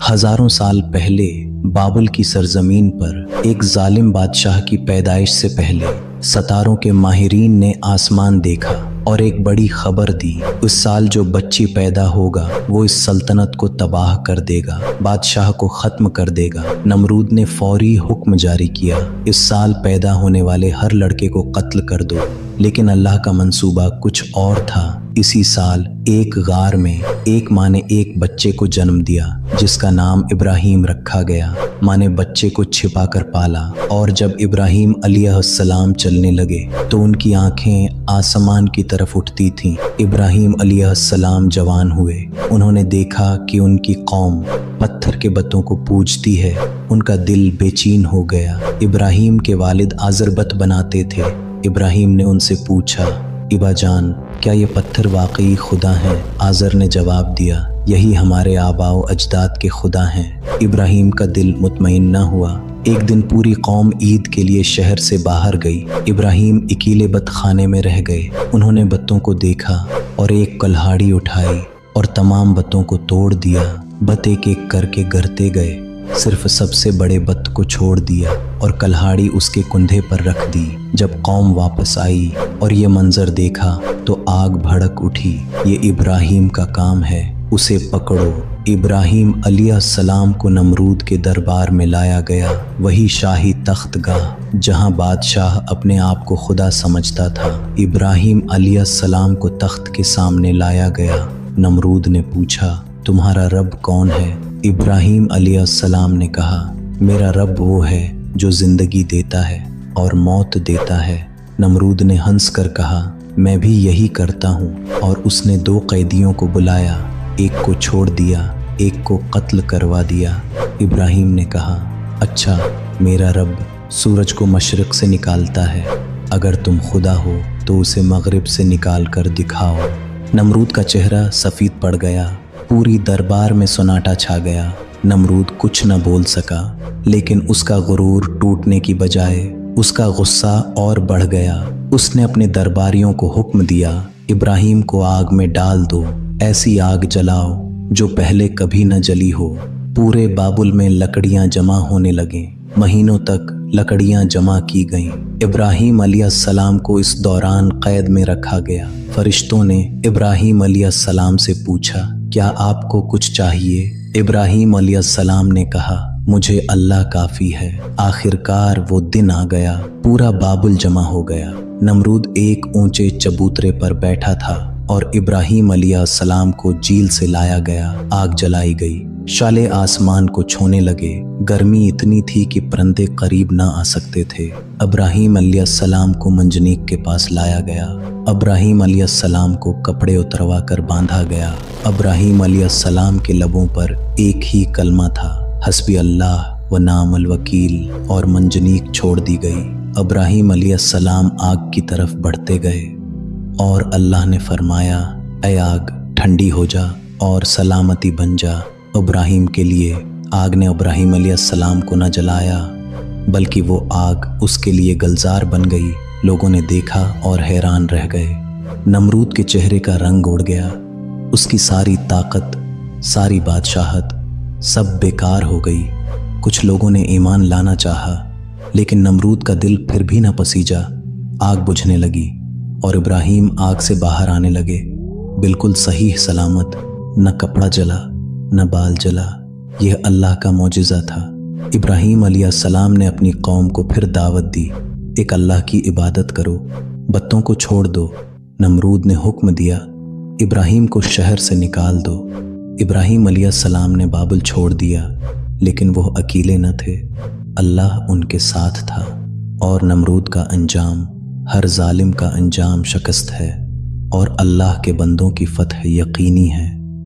हजारों साल पहले बाबुल की सरजमीन पर एक जालिम बादशाह की पैदाइश से पहले सितारों के माहिरीन ने आसमान देखा और एक बड़ी खबर दी। उस साल जो बच्ची पैदा होगा वो इस सल्तनत को तबाह कर देगा, बादशाह को ख़त्म कर देगा। नमरूद ने फौरी हुक्म जारी किया, इस साल पैदा होने वाले हर लड़के को कत्ल कर दो। लेकिन अल्लाह का मंसूबा कुछ और था। इसी साल एक गार में एक माँ ने एक बच्चे को जन्म दिया जिसका नाम इब्राहीम रखा गया। माँ ने बच्चे को छिपा कर पाला और जब इब्राहीम अलैहिस्सलाम चलने लगे तो उनकी आंखें आसमान की तरफ उठती थीं। इब्राहीम अलैहिस्सलाम जवान हुए। उन्होंने देखा कि उनकी कौम पत्थर के बतों को पूजती है। उनका दिल बेचैन हो गया। इब्राहीम के वालिद आज़रबत बनाते थे। इब्राहीम ने उनसे पूछा, इबा जान, क्या ये पत्थर वाकई खुदा हैं? आज़र ने जवाब दिया, यही हमारे आबाओ अजदाद के खुदा हैं। इब्राहीम का दिल मुतमईन न हुआ। एक दिन पूरी कौम ईद के लिए शहर से बाहर गई। इब्राहीम अकेले बत खाने में रह गए। उन्होंने बत्तों को देखा और एक कुल्हाड़ी उठाई और तमाम बत्तों को तोड़ दिया। बत एक एक करके गिरते गए। सिर्फ सबसे बड़े बत को छोड़ दिया और कुल्हाड़ी उसके कुंधे पर रख दी। जब कौम वापस आई और ये मंजर देखा तो आग भड़क उठी। ये इब्राहीम का काम है, उसे पकड़ो। इब्राहीम अलैहिस्सलाम को नमरूद के दरबार में लाया गया, वही शाही तख्तगाह जहां बादशाह अपने आप को खुदा समझता था। इब्राहीम अलैहिस्सलाम को तख्त के सामने लाया गया। नमरूद ने पूछा, तुम्हारा रब कौन है? इब्राहीम अलैहिस्सलाम ने कहा, मेरा रब वो है जो ज़िंदगी देता है और मौत देता है। नमरूद ने हंस कर कहा, मैं भी यही करता हूँ। और उसने दो कैदियों को बुलाया, एक को छोड़ दिया, एक को कत्ल करवा दिया। इब्राहीम ने कहा, अच्छा, मेरा रब सूरज को मशरिक़ से निकालता है, अगर तुम खुदा हो तो उसे मगरिब से निकाल कर दिखाओ। नमरूद का चेहरा सफ़ेद पड़ गया। पूरी दरबार में सन्नाटा छा गया। नमरूद कुछ न बोल सका, लेकिन उसका गुरूर टूटने की बजाय उसका गुस्सा और बढ़ गया। उसने अपने दरबारियों को हुक्म दिया, इब्राहीम को आग में डाल दो, ऐसी आग जलाओ जो पहले कभी न जली हो। पूरे बाबुल में लकड़ियां जमा होने लगें। महीनों तक लकड़ियां जमा की गईं। इब्राहीम अलैहिस्सलाम को इस दौरान कैद में रखा गया। फरिश्तों ने इब्राहीम अलैहिस्सलाम से पूछा, क्या आपको कुछ चाहिए? इब्राहीम अलैहिस्सलाम ने कहा, मुझे अल्लाह काफ़ी है। आखिरकार वो दिन आ गया। पूरा बाबुल जमा हो गया। नमरूद एक ऊंचे चबूतरे पर बैठा था और इब्राहीम अलैहिस्सलाम को जेल से लाया गया। आग जलाई गई। शाले आसमान को छूने लगे। गर्मी इतनी थी कि परिंदे करीब ना आ सकते थे। इब्राहीम अलैहिस्सलाम को मंजनीक के पास लाया गया। इब्राहीम अलैहिस्सलाम को कपड़े उतरवा कर बांधा गया। इब्राहीम अलैहिस्सलाम के लबों पर एक ही कलमा था, हस्बी अल्लाह व नामल वकील, और मंजनीक छोड़ दी गई। इब्राहीम अलैहिस्सलाम आग की तरफ बढ़ते गए और अल्लाह ने फरमाया, ऐ आग, ठंडी हो जा और सलामती बन जा। इब्राहीम के लिए आग ने इब्राहीम अलैहिस्सलाम को न जलाया, बल्कि वो आग उसके लिए गलजार बन गई। लोगों ने देखा और हैरान रह गए। नमरूद के चेहरे का रंग उड़ गया। उसकी सारी ताकत, सारी बादशाहत सब बेकार हो गई। कुछ लोगों ने ईमान लाना चाहा, लेकिन नमरूद का दिल फिर भी न पसीजा। आग बुझने लगी और इब्राहीम आग से बाहर आने लगे, बिल्कुल सही सलामत। न कपड़ा जला, न बाल जला। यह अल्लाह का मौजिज़ा था। इब्राहीम अलैहिस्सलाम ने अपनी कौम को फिर दावत दी, एक अल्लाह की इबादत करो, बत्तों को छोड़ दो। नमरूद ने हुक्म दिया, इब्राहीम को शहर से निकाल दो। इब्राहीम अलैहिस्सलाम ने बाबुल छोड़ दिया, लेकिन वो अकेले न थे। अल्लाह उनके साथ था और नमरूद का अंजाम, हर जालिम का अंजाम शिकस्त है और अल्लाह के बंदों की फतह यकीनी है।